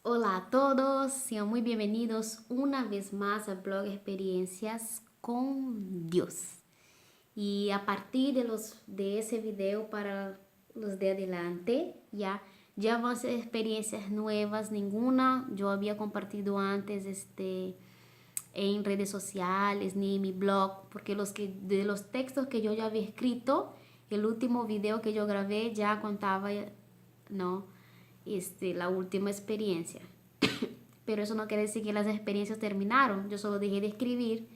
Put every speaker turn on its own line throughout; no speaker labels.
Hola a todos, sean muy bienvenidos una vez más al blog Experiencias con Dios. Y a partir de ese video para los de adelante, ya van a ser experiencias nuevas, ninguna yo había compartido antes en redes sociales ni en mi blog, porque de los textos que yo ya había escrito, el último video que yo grabé ya contaba, no, la última experiencia. Pero eso no quiere decir que las experiencias terminaron. Yo solo dejé de escribir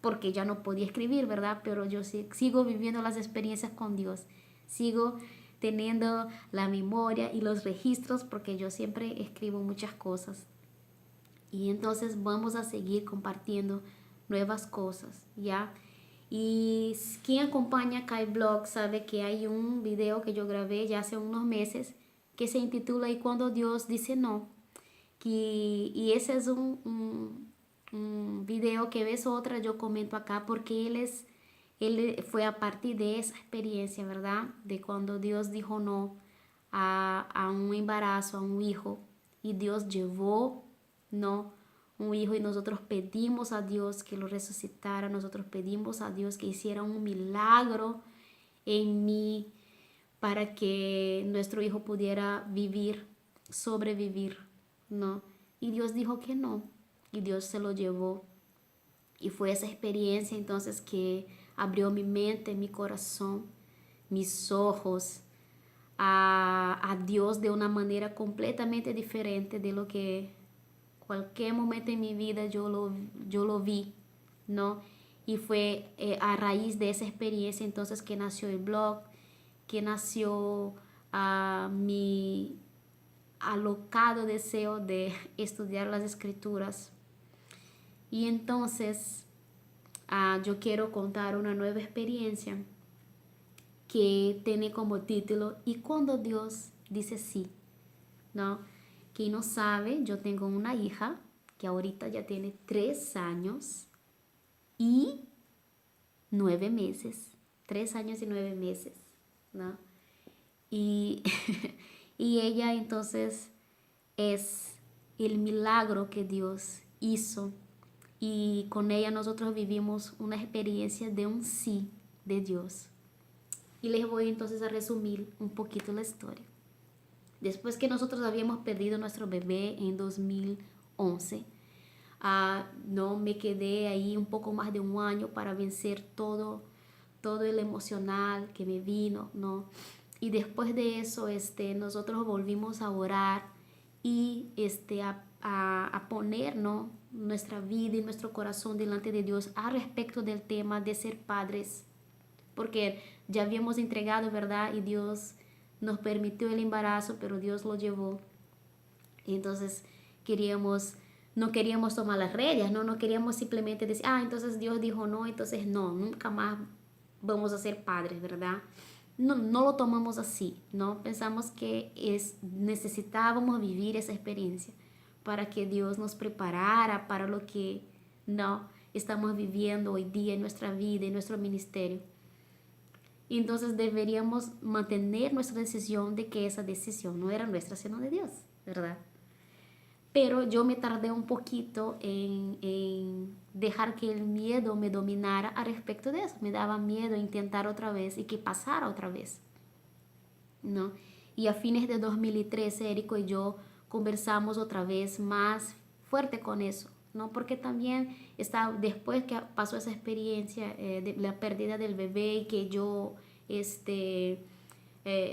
porque ya no podía escribir, ¿verdad? Pero yo sigo viviendo las experiencias con Dios. Sigo teniendo la memoria y los registros porque yo siempre escribo muchas cosas. Y entonces vamos a seguir compartiendo nuevas cosas, ¿ya? Y quien acompaña acá el blog sabe que hay un video que yo grabé ya hace unos meses que se intitula "Y cuando Dios dice no", y ese es un video que ves otra, yo comento acá porque él fue a partir de esa experiencia, ¿verdad? De cuando Dios dijo no a un embarazo, a un hijo, y Dios llevó, ¿no? Un hijo y nosotros pedimos a Dios que lo resucitara, nosotros pedimos a Dios que hiciera un milagro en mí para que nuestro hijo pudiera vivir, sobrevivir, ¿no? Y Dios dijo que no, y Dios se lo llevó. Y fue esa experiencia entonces que abrió mi mente, mi corazón, mis ojos a Dios de una manera completamente diferente de lo que cualquier momento en mi vida yo lo vi, ¿no? Y fue a raíz de esa experiencia entonces que nació el blog, que nació mi alocado deseo de estudiar las escrituras. Y entonces yo quiero contar una nueva experiencia que tiene como título "Y cuando Dios dice sí", ¿no? Quien no sabe, yo tengo una hija que ahorita ya tiene 3 años y 9 meses. 3 años y 9 meses, ¿no? Y, y ella entonces es el milagro que Dios hizo, y con ella nosotros vivimos una experiencia de un sí de Dios. Y les voy entonces a resumir un poquito la historia. Después que nosotros habíamos perdido nuestro bebé en 2011, no me quedé ahí un poco más de un año para vencer todo el emocional que me vino, ¿no? Y después de eso, nosotros volvimos a orar y a poner, ¿no?, nuestra vida y nuestro corazón delante de Dios al respecto del tema de ser padres, porque ya habíamos entregado, ¿verdad? Y Dios nos permitió el embarazo, pero Dios lo llevó. Y entonces queríamos, no queríamos tomar las reglas, no queríamos simplemente decir, entonces Dios dijo no, entonces no, nunca más vamos a ser padres, ¿verdad? No lo tomamos así, ¿no? Pensamos que necesitábamos vivir esa experiencia para que Dios nos preparara para lo que no estamos viviendo hoy día en nuestra vida, en nuestro ministerio. Y entonces deberíamos mantener nuestra decisión de que esa decisión no era nuestra, sino de Dios, ¿verdad? Pero yo me tardé un poquito en dejar que el miedo me dominara al respecto de eso. Me daba miedo intentar otra vez y que pasara otra vez, ¿no? Y a fines de 2013, Érico y yo conversamos otra vez más fuerte con eso, ¿no? Porque también después que pasó esa experiencia de la pérdida del bebé y que yo,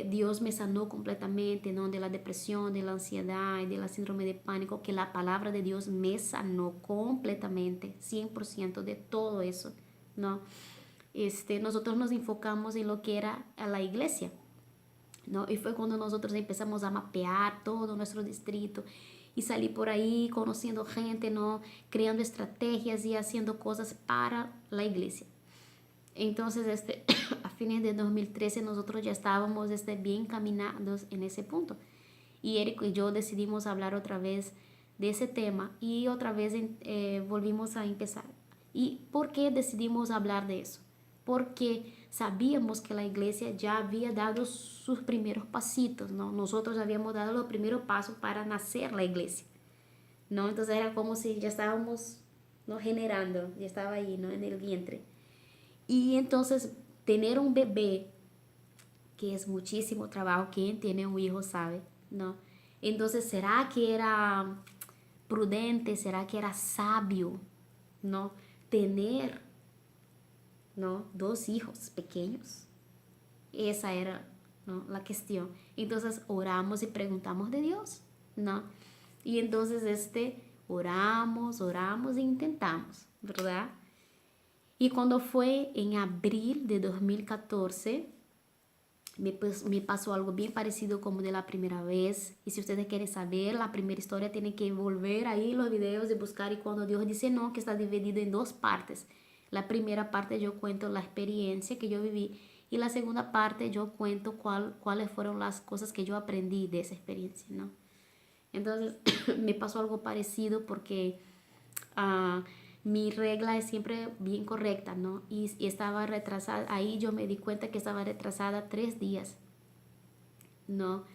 Dios me sanó completamente, ¿no?, de la depresión, de la ansiedad y de la síndrome de pánico, que la palabra de Dios me sanó completamente, 100% de todo eso, ¿no? Nosotros nos enfocamos en lo que era a la iglesia, ¿no? Y fue cuando nosotros empezamos a mapear todo nuestro distrito y salí por ahí conociendo gente, ¿no?, creando estrategias y haciendo cosas para la iglesia. Entonces, a fines de 2013 nosotros ya estábamos bien caminados en ese punto. Y Eric y yo decidimos hablar otra vez de ese tema y otra vez volvimos a empezar. ¿Y por qué decidimos hablar de eso? Porque sabíamos que la iglesia ya había dado sus primeros pasitos, ¿no? Nosotros habíamos dado los primeros pasos para nacer la iglesia, ¿no? Entonces era como si ya estábamos, ¿no? Generando, ya estaba ahí, ¿no? En el vientre. Y entonces tener un bebé, que es muchísimo trabajo, quien tiene un hijo sabe, ¿no? Entonces, ¿será que era prudente? ¿Será que era sabio, ¿no? Tener, ¿no? Dos hijos pequeños. Esa era, ¿no? La cuestión. Entonces oramos y preguntamos de Dios, ¿no? Y entonces oramos e intentamos, ¿verdad? Y cuando fue en abril de 2014, me pasó algo bien parecido como de la primera vez. Y si ustedes quieren saber la primera historia, tienen que volver ahí los videos y buscar. Y cuando Dios dice no, que está dividido en dos partes. La primera parte yo cuento la experiencia que yo viví. Y la segunda parte yo cuento cuáles fueron las cosas que yo aprendí de esa experiencia, ¿no? Entonces me pasó algo parecido porque mi regla es siempre bien correcta, ¿no? Y estaba retrasada, ahí yo me di cuenta que estaba retrasada 3 días, ¿no?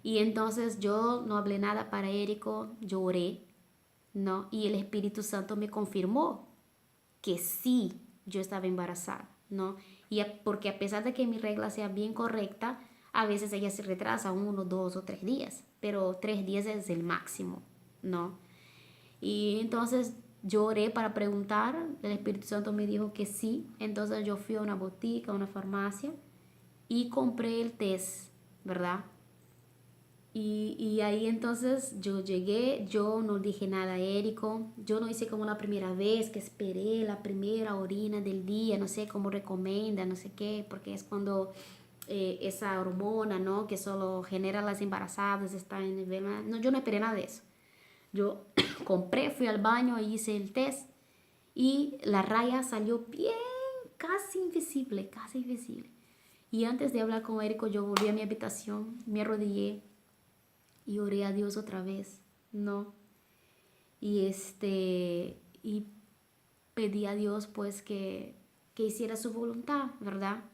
Y entonces yo no hablé nada para Érico, lloré, ¿no? Y el Espíritu Santo me confirmó que sí, yo estaba embarazada, ¿no? Porque a pesar de que mi regla sea bien correcta, a veces ella se retrasa 1, 2 o 3 días, pero 3 días es el máximo, ¿no? Y entonces yo oré para preguntar, el Espíritu Santo me dijo que sí, entonces yo fui a una botica, a una farmacia y compré el test, ¿verdad? Y ahí entonces yo llegué, yo no dije nada a Érico, yo no hice como la primera vez que esperé la primera orina del día, no sé cómo recomienda, no sé qué, porque es cuando esa hormona, ¿no? Que solo genera las embarazadas, está en nivel, no, yo no esperé nada de eso. Yo compré, fui al baño, hice el test y la raya salió bien, casi invisible, casi invisible. Y antes de hablar con Érico, yo volví a mi habitación, me arrodillé y oré a Dios otra vez, ¿no? Y pedí a Dios pues que hiciera su voluntad, ¿verdad?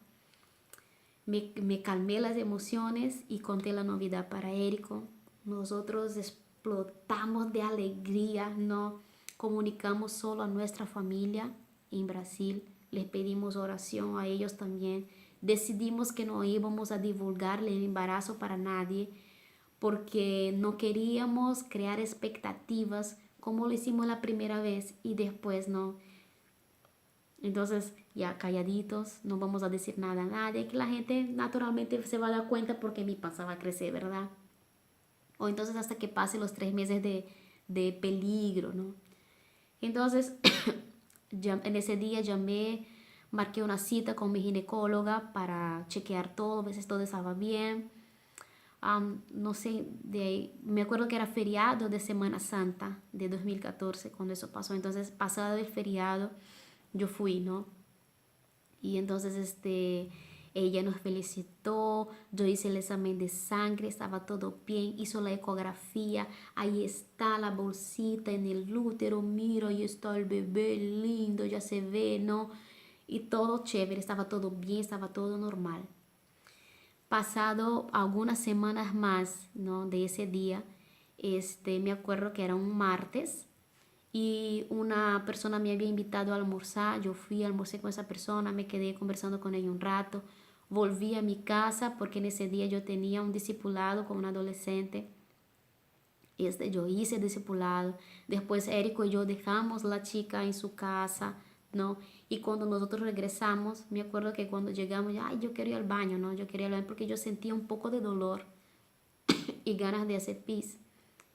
Me calmé las emociones y conté la novedad para Érico. Nosotros explotamos de alegría, ¿no? Comunicamos solo a nuestra familia en Brasil. Les pedimos oración a ellos también. Decidimos que no íbamos a divulgarle el embarazo para nadie porque no queríamos crear expectativas como lo hicimos la primera vez y después no. Entonces, ya calladitos, no vamos a decir nada a nadie, que la gente naturalmente se va a dar cuenta porque mi panza va a crecer, ¿verdad? O entonces hasta que pase los 3 meses de peligro, ¿no? Entonces, en ese día llamé, marqué una cita con mi ginecóloga para chequear todo, a veces todo estaba bien. No sé, me acuerdo que era feriado de Semana Santa de 2014 cuando eso pasó. Entonces, pasado el feriado, yo fui, ¿no? Y entonces ella nos felicitó, yo hice el examen de sangre, estaba todo bien, hizo la ecografía, ahí está la bolsita en el útero, mira, ahí está el bebé lindo, ya se ve, ¿no? Y todo chévere, estaba todo bien, estaba todo normal. Pasado algunas semanas más, ¿no? De ese día, me acuerdo que era un martes y una persona me había invitado a almorzar. Yo fui, almorcé con esa persona, me quedé conversando con ella un rato, volví a mi casa porque en ese día yo tenía un discipulado con un adolescente. Yo hice discipulado. Después Érico y yo dejamos la chica en su casa, ¿no? Y cuando nosotros regresamos, me acuerdo que cuando llegamos, ay, yo quería ir al baño, ¿no? Yo quería ir al baño porque yo sentía un poco de dolor y ganas de hacer pis.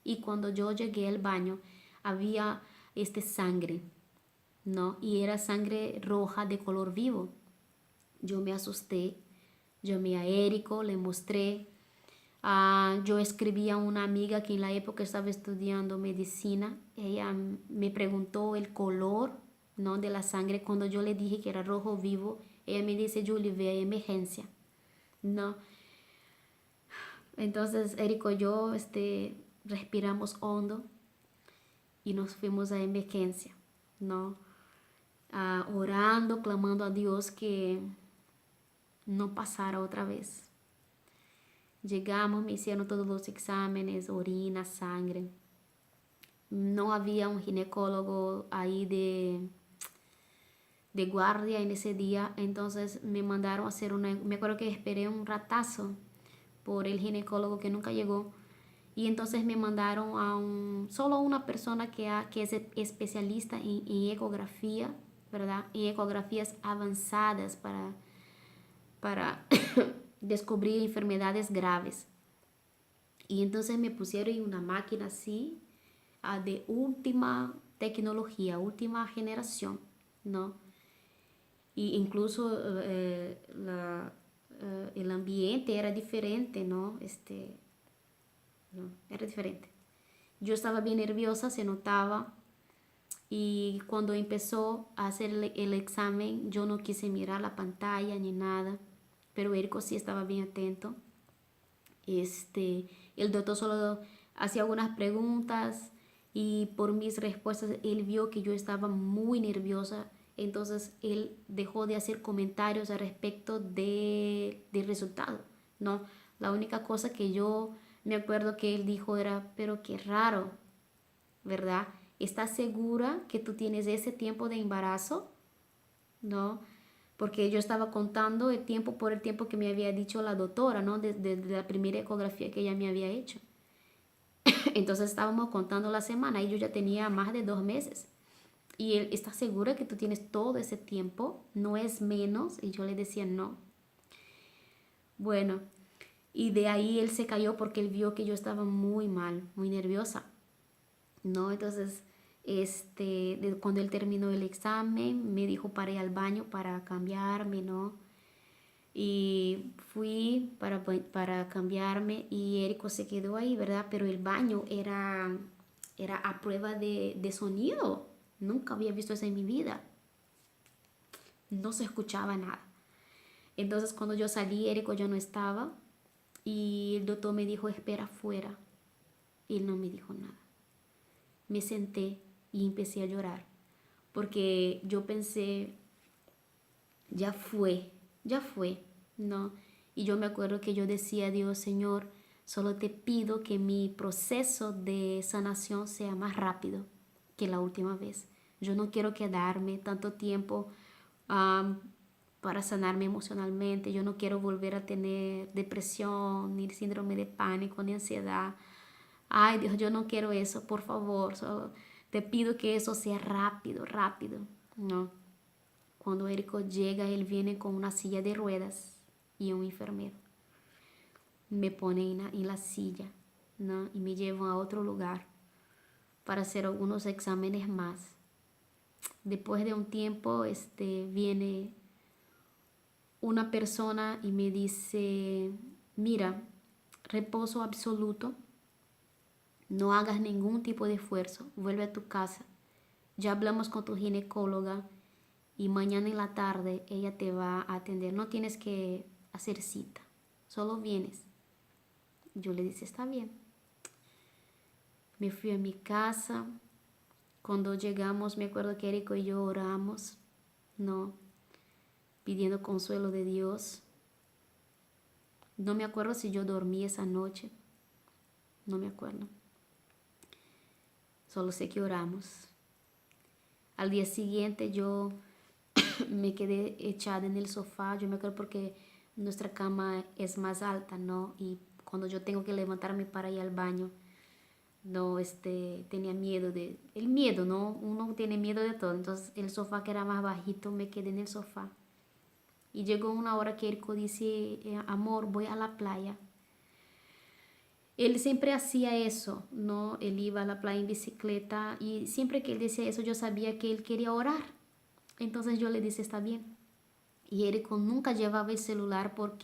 Y cuando yo llegué al baño, había sangre, ¿no? Y era sangre roja de color vivo. Yo me asusté, llamé a Érico, le mostré. Yo escribí a una amiga que en la época estaba estudiando medicina. Ella me preguntó el color, ¿no? De la sangre. Cuando yo le dije que era rojo vivo, ella me dice, Julie, ve a emergencia, ¿no? Entonces, Érico y yo respiramos hondo y nos fuimos a emergencia, ¿no? Orando, clamando a Dios no pasara otra vez. Llegamos, me hicieron todos los exámenes, orina, sangre. No había un ginecólogo ahí de guardia en ese día, entonces me mandaron a hacer me acuerdo que esperé un ratazo por el ginecólogo que nunca llegó, y entonces me mandaron solo a una persona que es especialista en ecografía, ¿verdad? En ecografías avanzadas para descubrir enfermedades graves. Y entonces me pusieron en una máquina así, de última tecnología, última generación, ¿no? Y incluso el ambiente era diferente, ¿no? No, era diferente. Yo estaba bien nerviosa, se notaba. Y cuando empezó a hacer el examen, yo no quise mirar la pantalla ni nada, pero Érico sí estaba bien atento. El doctor solo hacía algunas preguntas y por mis respuestas él vio que yo estaba muy nerviosa. Entonces él dejó de hacer comentarios al respecto del resultado, ¿no? La única cosa que yo me acuerdo que él dijo era, pero qué raro, ¿verdad? ¿Estás segura que tú tienes ese tiempo de embarazo? ¿No? Porque yo estaba contando el tiempo por el tiempo que me había dicho la doctora, ¿no? Desde la primera ecografía que ella me había hecho. Entonces estábamos contando la semana y yo ya tenía más de 2 meses. Y él, ¿está segura que tú tienes todo ese tiempo? ¿No es menos? Y yo le decía, no. Bueno, y de ahí él se cayó porque él vio que yo estaba muy mal, muy nerviosa, ¿no? Entonces, cuando él terminó el examen, me dijo para ir al baño para cambiarme, ¿no? Y fui para cambiarme y Érico se quedó ahí, ¿verdad? Pero el baño era a prueba de sonido. Nunca había visto eso en mi vida. No se escuchaba nada. Entonces cuando yo salí, Érico ya no estaba y el doctor me dijo, espera afuera. Y él no me dijo nada. Me senté y empecé a llorar porque yo pensé, ya fue, ¿no? Y yo me acuerdo que yo decía a Dios, Señor, solo te pido que mi proceso de sanación sea más rápido que la última vez. Yo no quiero quedarme tanto tiempo um, para sanarme emocionalmente. Yo no quiero volver a tener depresión, ni síndrome de pánico, ni ansiedad. Ay, Dios, yo no quiero eso, por favor. Solo te pido que eso sea rápido, rápido, ¿no? Cuando Érico llega, él viene con una silla de ruedas y un enfermero. Me pone en la silla, ¿no? Y me llevan a otro lugar para hacer algunos exámenes más. Después de un tiempo, viene una persona y me dice, mira, reposo absoluto, no hagas ningún tipo de esfuerzo, vuelve a tu casa. Ya hablamos con tu ginecóloga y mañana en la tarde ella te va a atender. No tienes que hacer cita, solo vienes. Yo le dije, está bien. Me fui a mi casa. Cuando llegamos, me acuerdo que Érico y yo oramos, ¿no? Pidiendo consuelo de Dios. No me acuerdo si yo dormí esa noche. No me acuerdo. Solo sé que oramos. Al día siguiente yo me quedé echada en el sofá. Yo me acuerdo porque nuestra cama es más alta, ¿no? Y cuando yo tengo que levantarme para ir al baño, no, tenía miedo el miedo, ¿no? Uno tiene miedo de todo. Entonces el sofá que era más bajito, me quedé en el sofá. Y llegó una hora que Erco dice, amor, voy a la playa. Él siempre hacía eso, ¿no? Él iba a la playa en bicicleta y siempre que él decía eso yo sabía que él quería orar. Entonces yo le dije, está bien. Y Erco nunca llevaba el celular por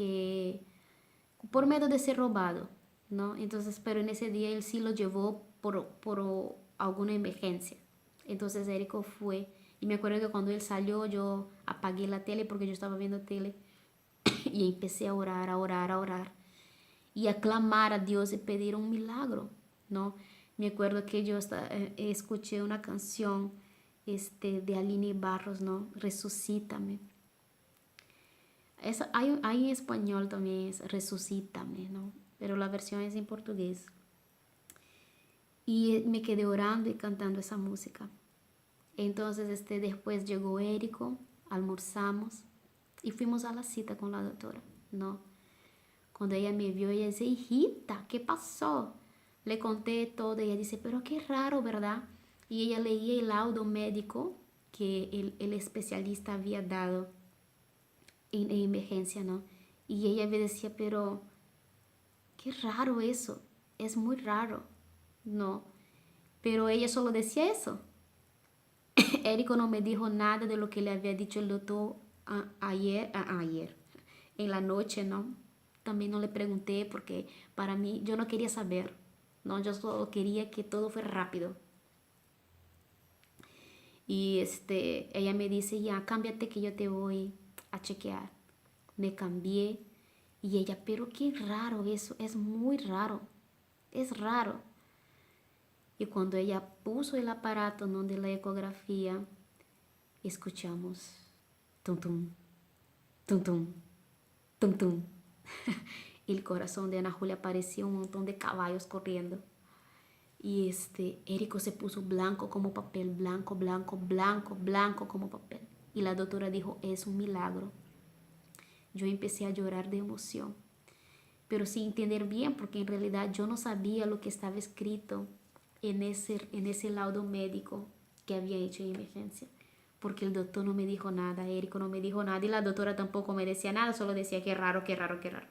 miedo de ser robado, ¿no? Entonces, pero en ese día él sí lo llevó por alguna emergencia. Entonces Érico fue y me acuerdo que cuando él salió yo apagué la tele porque yo estaba viendo tele y empecé a orar, a orar, a orar y a clamar a Dios y pedir un milagro, ¿no? Me acuerdo que yo escuché una canción de Aline Barros, ¿no? Resucítame. Hay en español también, es Resucítame, ¿no? Pero la versión es en portugués. Y me quedé orando y cantando esa música. Entonces, después llegó Érico, almorzamos y fuimos a la cita con la doctora, ¿no? Cuando ella me vio, ella dice, hijita, ¿qué pasó? Le conté todo y ella dice, pero qué raro, ¿verdad? Y ella leía el laudo médico que el especialista había dado en emergencia, ¿no? Y ella me decía, pero qué raro eso, es muy raro, ¿no? Pero ella solo decía eso. Érico no me dijo nada de lo que le había dicho el doctor ayer, en la noche, ¿no? También no le pregunté porque para mí yo no quería saber, ¿no? Yo solo quería que todo fuera rápido. Y ella me dice, ya, cámbiate que yo te voy a chequear. Me cambié y ella, pero qué raro eso, es muy raro, es raro. Y cuando ella puso el aparato, ¿no? De la ecografía, escuchamos tum tum, tum tum, tum tum. El corazón de Ana Julia parecía un montón de caballos corriendo. Y Érico se puso blanco como papel, blanco, blanco, blanco, blanco como papel. Y la doctora dijo, es un milagro. Yo empecé a llorar de emoción, pero sin entender bien, porque en realidad yo no sabía lo que estaba escrito en ese laudo médico que había hecho en emergencia. Porque el doctor no me dijo nada, Érico no me dijo nada y la doctora tampoco me decía nada, solo decía qué raro, qué raro, qué raro.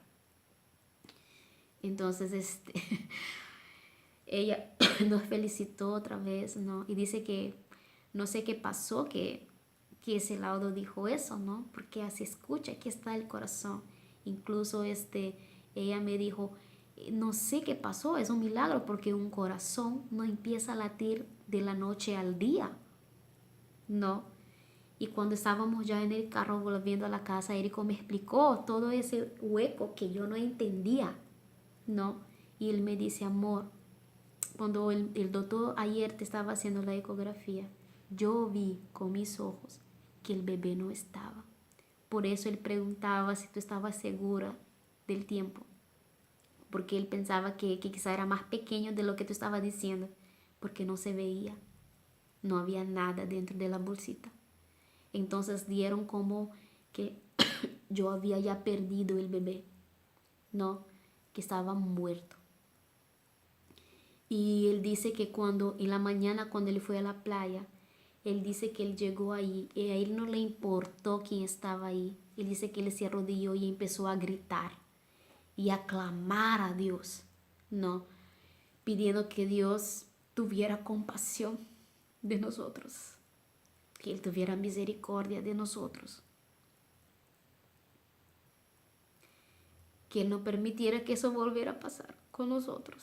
Entonces, ella nos felicitó otra vez, ¿no? Y dice que no sé qué pasó, que ese laudo dijo eso, ¿no? Porque así escucha, aquí está el corazón. Incluso ella me dijo, no sé qué pasó, es un milagro porque un corazón no empieza a latir de la noche al día, ¿no? Y cuando estábamos ya en el carro volviendo a la casa, Érico me explicó todo ese hueco que yo no entendía, ¿no? Y él me dice, amor, cuando el doctor ayer te estaba haciendo la ecografía, yo vi con mis ojos que el bebé no estaba. Por eso él preguntaba si tú estabas segura del tiempo, porque él pensaba que quizá era más pequeño de lo que tú estabas diciendo, porque no se veía, no había nada dentro de la bolsita. Entonces dieron como que yo había ya perdido el bebé, ¿no? Que estaba muerto. Y él dice que cuando en la mañana cuando él fue a la playa, él dice que él llegó ahí y a él no le importó quién estaba ahí. Él dice que él se arrodilló y empezó a gritar y a clamar a Dios, ¿no? Pidiendo que Dios tuviera compasión de nosotros, que Él tuviera misericordia de nosotros, que Él no permitiera que eso volviera a pasar con nosotros,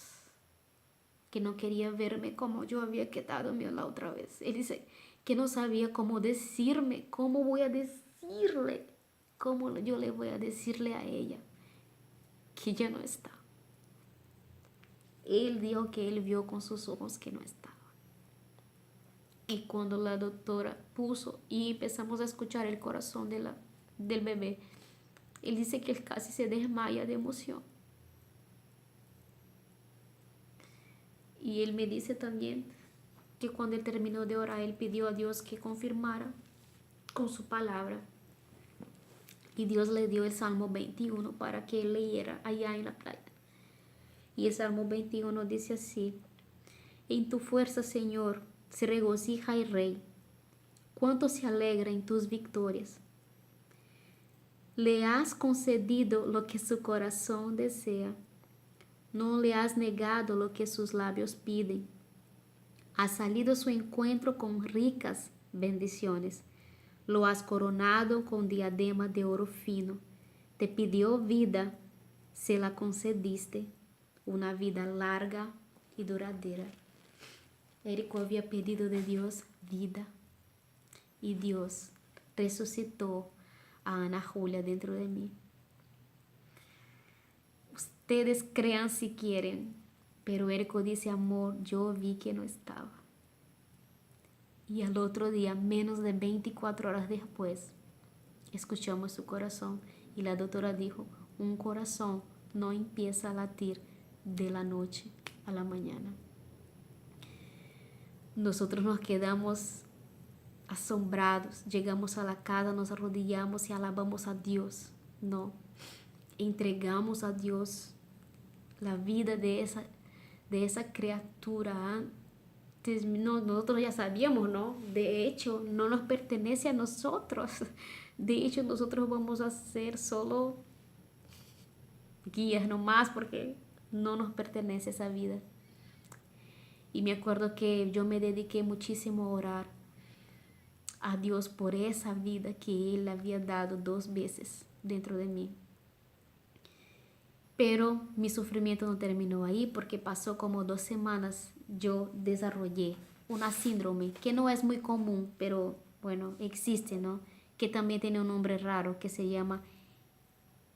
que no quería verme como yo había quedado la otra vez. Él dice que no sabía cómo decirme, cómo voy a decirle, cómo yo le voy a decirle a ella que ya no está. Él dijo que él vio con sus ojos que no estaba. Y cuando la doctora puso y empezamos a escuchar el corazón del bebé, él dice que él casi se desmaya de emoción. Y él me dice también que cuando él terminó de orar, él pidió a Dios que confirmara con su palabra. Y Dios le dio el Salmo 21 para que él leyera allá en la playa. Y el Salmo 21 dice así: en tu fuerza, Señor, se regocija el rey. Cuánto se alegra en tus victorias. Le has concedido lo que su corazón desea. No le has negado lo que sus labios piden. Has salido a su encuentro con ricas bendiciones. Lo has coronado con diadema de oro fino. Te pidió vida, se la concediste, una vida larga y duradera. Érico había pedido de Dios vida y Dios resucitó a Ana Julia dentro de mí. Ustedes crean si quieren, pero Érico dice, amor, yo vi que no estaba. Y al otro día, menos de 24 horas después, escuchamos su corazón Y la doctora dijo, un corazón no empieza a latir de la noche a la mañana. Nosotros nos quedamos asombrados, llegamos a la casa, nos arrodillamos y alabamos a Dios, ¿no? Entregamos a Dios la vida de esa criatura. Antes, no, nosotros ya sabíamos, ¿no? De hecho, no nos pertenece a nosotros. De hecho, nosotros vamos a ser solo guías nomás porque no nos pertenece esa vida. Y me acuerdo que yo me dediqué muchísimo a orar a Dios por esa vida que Él había dado 2 veces dentro de mí. Pero mi sufrimiento no terminó ahí porque pasó como 2 semanas. Yo desarrollé una síndrome que no es muy común, pero bueno, existe, ¿no? Que también tiene un nombre raro que se llama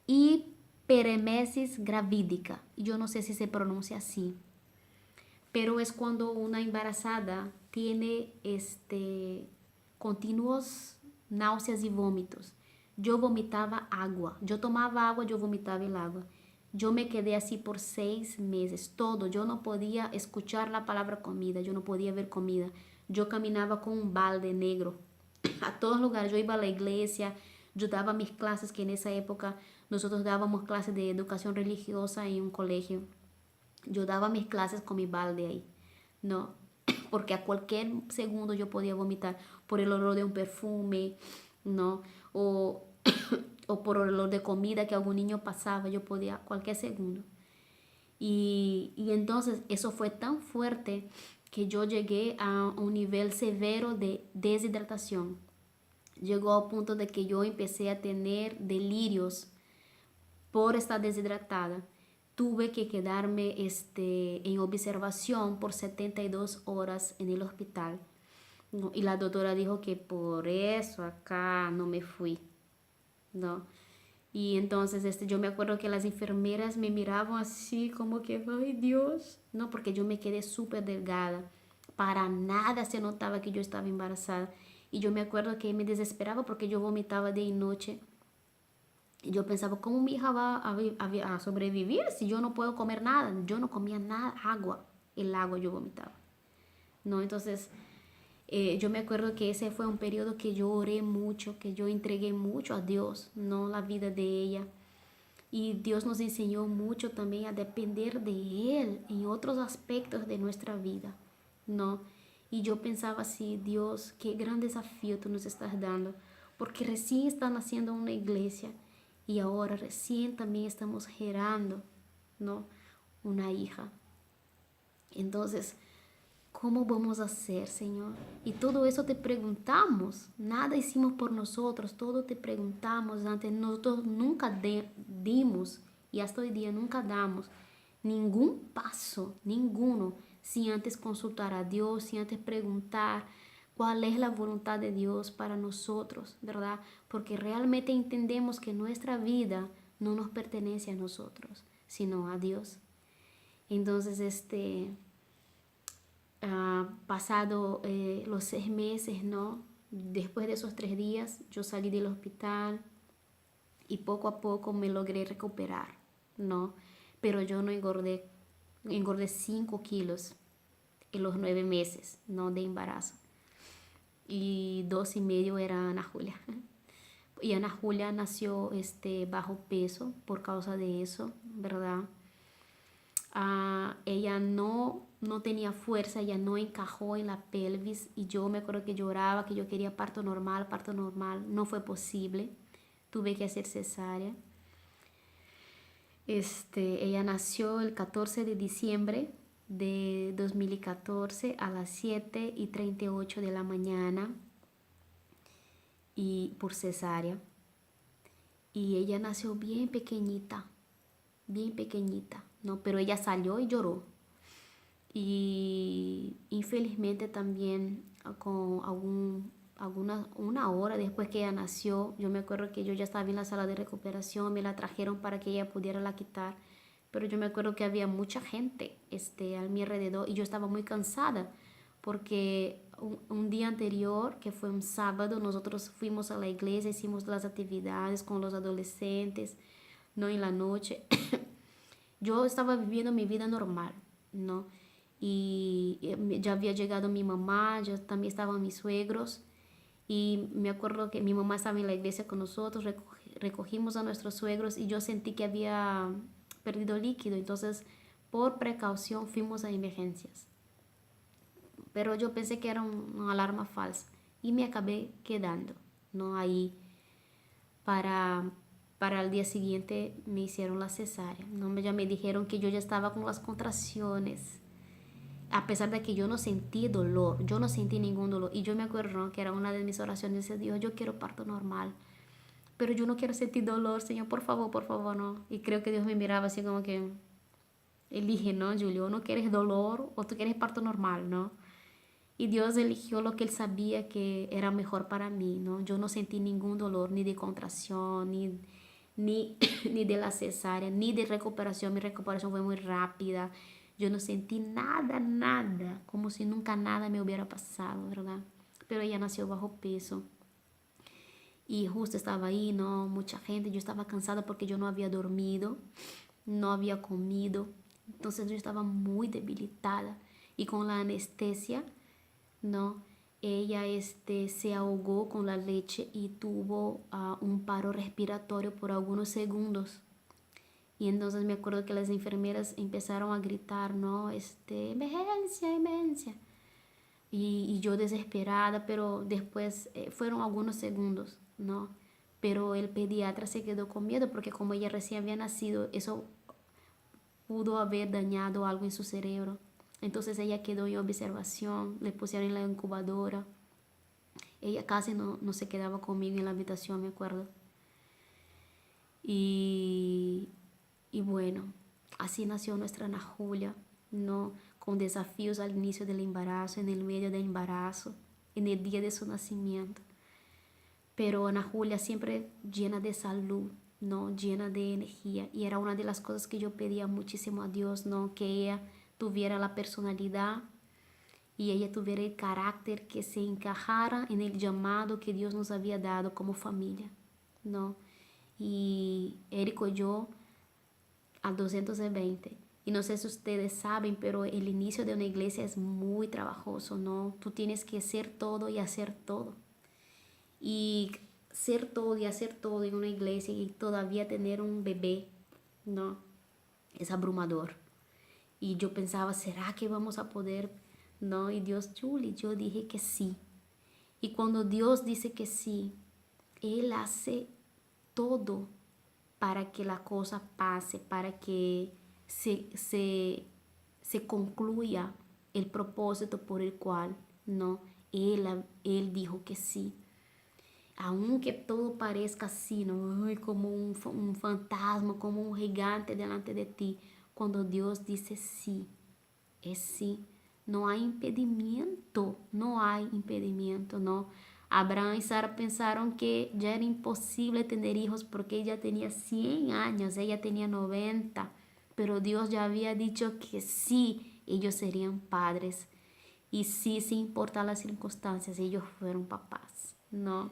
hiperemesis gravídica. Yo no sé si se pronuncia así, pero es cuando una embarazada tiene continuos náuseas y vómitos. Yo vomitaba agua, yo tomaba agua, yo vomitaba el agua. Yo me quedé así por 6 meses, todo. Yo no podía escuchar la palabra comida, yo no podía ver comida. Yo caminaba con un balde negro a todos lugares. Yo iba a la iglesia, yo daba mis clases, que en esa época nosotros dábamos clases de educación religiosa en un colegio. Yo daba mis clases con mi balde ahí, ¿no? Porque a cualquier segundo yo podía vomitar por el olor de un perfume, ¿no? O por el olor de comida que algún niño pasaba, yo podía cualquier segundo. Y entonces eso fue tan fuerte que yo llegué a un nivel severo de deshidratación. Llegó a punto de que yo empecé a tener delirios por estar deshidratada. Tuve que quedarme en observación por 72 horas en el hospital. ¿No? Y la doctora dijo que por eso acá no me fui, ¿no? Y entonces yo me acuerdo que las enfermeras me miraban así como que, ay Dios, no, porque yo me quedé súper delgada. Para nada se notaba que yo estaba embarazada. Y yo me acuerdo que me desesperaba porque yo vomitaba de noche. Y yo pensaba, ¿cómo mi hija va a sobrevivir si yo no puedo comer nada? Yo no comía nada, agua. El agua yo vomitaba. ¿No? Entonces, yo me acuerdo que ese fue un periodo que yo oré mucho, que yo entregué mucho a Dios, no la vida de ella. Y Dios nos enseñó mucho también a depender de Él en otros aspectos de nuestra vida, ¿no? Y yo pensaba así, Dios, qué gran desafío tú nos estás dando, porque recién están haciendo una iglesia y ahora recién también estamos gerando, ¿no? Una hija. Entonces, ¿cómo vamos a hacer, Señor? Y todo eso te preguntamos. Nada hicimos por nosotros, todo te preguntamos. Antes nosotros nunca dimos, y hasta hoy día nunca damos ningún paso, ninguno, sin antes consultar a Dios, sin antes preguntar cuál es la voluntad de Dios para nosotros, ¿verdad? Porque realmente entendemos que nuestra vida no nos pertenece a nosotros, sino a Dios. Entonces, pasado los 6 meses, ¿no? Después de esos 3 días, yo salí del hospital y poco a poco me logré recuperar, ¿no? Pero yo no engordé 5 kilos en los 9 meses, ¿no? De embarazo. Y 2,5 era Ana Julia. Y Ana Julia nació bajo peso por causa de eso, ¿verdad? Ella no tenía fuerza, ella no encajó en la pelvis y yo me acuerdo que lloraba, que yo quería parto normal, no fue posible, tuve que hacer cesárea. Ella nació el 14 de diciembre de 2014 a las 7:38 de la mañana y por cesárea. Y ella nació bien pequeñita, ¿no? Pero ella salió y lloró. Y infelizmente también con una hora después que ella nació, yo me acuerdo que yo ya estaba en la sala de recuperación, me la trajeron para que ella pudiera la quitar, pero yo me acuerdo que había mucha gente a mi alrededor y yo estaba muy cansada porque un día anterior, que fue un sábado, nosotros fuimos a la iglesia, hicimos las actividades con los adolescentes, no en la noche. Yo estaba viviendo mi vida normal, ¿no? Y ya había llegado mi mamá, ya también estaban mis suegros. Y me acuerdo que mi mamá estaba en la iglesia con nosotros, recogimos a nuestros suegros y yo sentí que había perdido líquido. Entonces, por precaución, fuimos a emergencias. Pero yo pensé que era una alarma falsa y me acabé quedando, ¿no? Ahí para, para el día siguiente me hicieron la cesárea, ¿no? Ya me dijeron que yo ya estaba con las contracciones, a pesar de que yo no sentí dolor, yo no sentí ningún dolor. Y yo me acuerdo, ¿no?, que era una de mis oraciones, decía, Dios, yo quiero parto normal, pero yo no quiero sentir dolor, Señor, por favor, no. Y creo que Dios me miraba así como que, elige, ¿no, Julio? ¿No quieres dolor o tú quieres parto normal, no? Y Dios eligió lo que Él sabía que era mejor para mí, ¿no? Yo no sentí ningún dolor, ni de contracción, ni, ni de la cesárea, ni de recuperación. Mi recuperación fue muy rápida. Yo no sentí nada, nada, como si nunca nada me hubiera pasado, ¿verdad? Pero ella nació bajo peso. Y justo estaba ahí, ¿no? Mucha gente. Yo estaba cansada porque yo no había dormido, no había comido. Entonces yo estaba muy debilitada. Y con la anestesia, ¿no? Ella se ahogó con la leche y tuvo un paro respiratorio por algunos segundos. Y entonces me acuerdo que las enfermeras empezaron a gritar, ¿no? Emergencia, emergencia. Y yo desesperada, pero después fueron algunos segundos, ¿no? Pero el pediatra se quedó con miedo porque como ella recién había nacido, eso pudo haber dañado algo en su cerebro. Entonces ella quedó en observación, le pusieron en la incubadora. Ella casi no se quedaba conmigo en la habitación, me acuerdo. Y, y bueno, así nació nuestra Ana Julia, ¿no? Con desafíos al inicio del embarazo, en el medio del embarazo, en el día de su nacimiento. Pero Ana Julia siempre llena de salud, ¿no? Llena de energía. Y era una de las cosas que yo pedía muchísimo a Dios, ¿no? Que ella tuviera la personalidad y ella tuviera el carácter que se encajara en el llamado que Dios nos había dado como familia, ¿no? Y Érico y yo al 220. Y no sé si ustedes saben, pero el inicio de una iglesia es muy trabajoso, ¿no? Tú tienes que ser todo y hacer todo. Y ser todo y hacer todo en una iglesia y todavía tener un bebé, ¿no? Es abrumador. Y yo pensaba, ¿será que vamos a poder? No, y Dios, Julie, yo dije que sí. Y cuando Dios dice que sí, Él hace todo para que la cosa pase, para que se concluya el propósito por el cual, no, él dijo que sí. Aunque todo parezca así, ¿no? Ay, como un fantasma, como un gigante delante de ti, cuando Dios dice sí, es sí. No hay impedimento, no hay impedimento, ¿no? Abraham y Sara pensaron que ya era imposible tener hijos porque ella tenía 100 años, ella tenía 90, pero Dios ya había dicho que sí, ellos serían padres. Y sí, sin importar las circunstancias, ellos fueron papás, ¿no?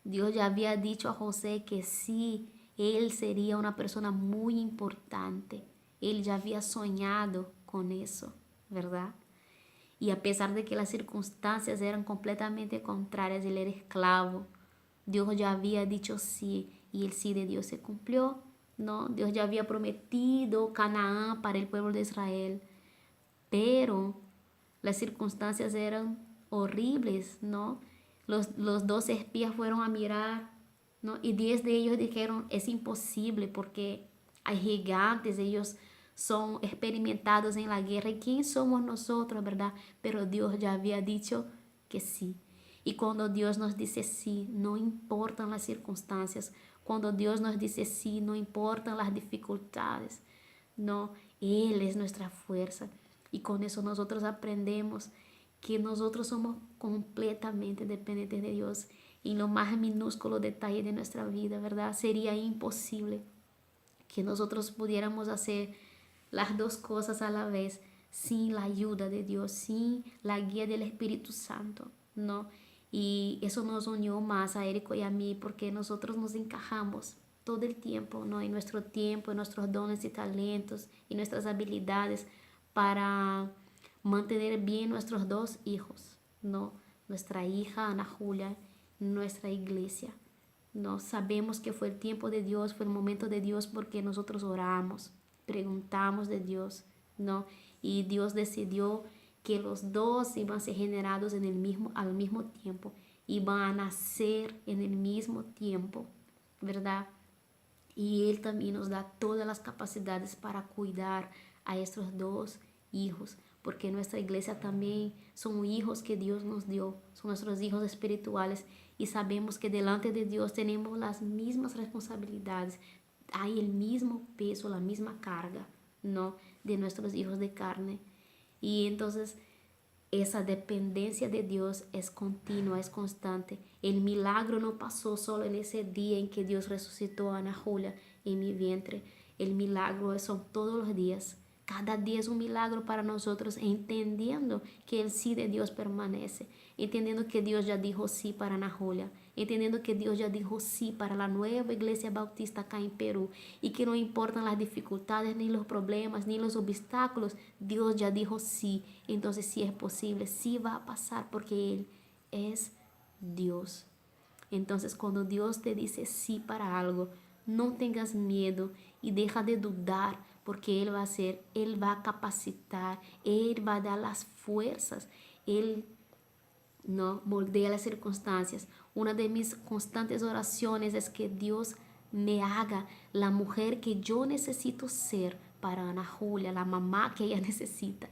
Dios ya había dicho a José que sí, él sería una persona muy importante. Él ya había soñado con eso, ¿verdad? Y a pesar de que las circunstancias eran completamente contrarias, él era esclavo. Dios ya había dicho sí y el sí de Dios se cumplió, ¿no? Dios ya había prometido Canaán para el pueblo de Israel, pero las circunstancias eran horribles, ¿no? Los 12 espías fueron a mirar, ¿no? Y 10 de ellos dijeron, es imposible porque hay gigantes, ellos son experimentados en la guerra. ¿Y quién somos nosotros, verdad? Pero Dios ya había dicho que sí. Y cuando Dios nos dice sí, no importan las circunstancias. Cuando Dios nos dice sí, no importan las dificultades. No, Él es nuestra fuerza. Y con eso nosotros aprendemos que nosotros somos completamente dependientes de Dios. Y en lo más minúsculo detalle de nuestra vida, ¿verdad? Sería imposible que nosotros pudiéramos hacer las dos cosas a la vez. sin la ayuda de Dios, sin la guía del Espíritu Santo, ¿no? Y eso nos unió más a Érico y a mí porque nosotros nos encajamos todo el tiempo, ¿no? En nuestro tiempo, en nuestros dones y talentos y nuestras habilidades para mantener bien nuestros dos hijos, ¿no? Nuestra hija Ana Julia, nuestra iglesia. No sabemos que fue el tiempo de Dios, fue el momento de Dios porque nosotros oramos, preguntamos de Dios, ¿no? Y Dios decidió que los dos iban a ser generados en el mismo, al mismo tiempo, iban a nacer en el mismo tiempo, ¿verdad? Y Él también nos da todas las capacidades para cuidar a estos dos hijos, porque nuestra iglesia también son hijos que Dios nos dio, son nuestros hijos espirituales y sabemos que delante de Dios tenemos las mismas responsabilidades, hay el mismo peso, la misma carga, ¿no? De nuestros hijos de carne. Y entonces esa dependencia de Dios es continua, es constante. El milagro no pasó solo en ese día en que Dios resucitó a Ana Julia en mi vientre. El milagro son todos los días. Cada día es un milagro para nosotros, entendiendo que el sí de Dios permanece, entendiendo que Dios ya dijo sí para Ana Julia, entendiendo que Dios ya dijo sí para la nueva iglesia bautista acá en Perú y que no importan las dificultades, ni los problemas, ni los obstáculos, Dios ya dijo sí. Entonces sí es posible, sí va a pasar porque Él es Dios. Entonces cuando Dios te dice sí para algo, no tengas miedo y deja de dudar porque Él va a hacer, Él va a capacitar, Él va a dar las fuerzas, Él no moldea las circunstancias. Una de mis constantes oraciones es que Dios me haga la mujer que yo necesito ser para Ana Julia, la mamá que ella necesita,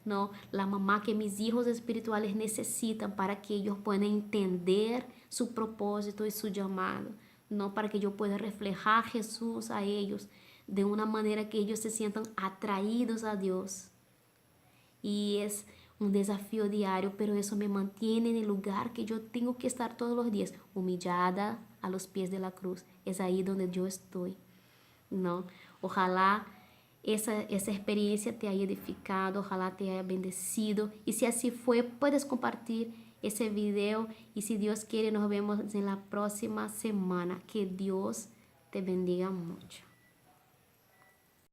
¿no? La mamá que mis hijos espirituales necesitan para que ellos puedan entender su propósito y su llamado, ¿no? Para que yo pueda reflejar a Jesús a ellos de una manera que ellos se sientan atraídos a Dios. Y es un desafío diario, pero eso me mantiene en el lugar que yo tengo que estar todos los días, humillada a los pies de la cruz. Es ahí donde yo estoy, ¿no? Ojalá esa experiencia te haya edificado, ojalá te haya bendecido. Y si así fue, puedes compartir ese video. Y si Dios quiere, nos vemos en la próxima semana. Que Dios te bendiga mucho.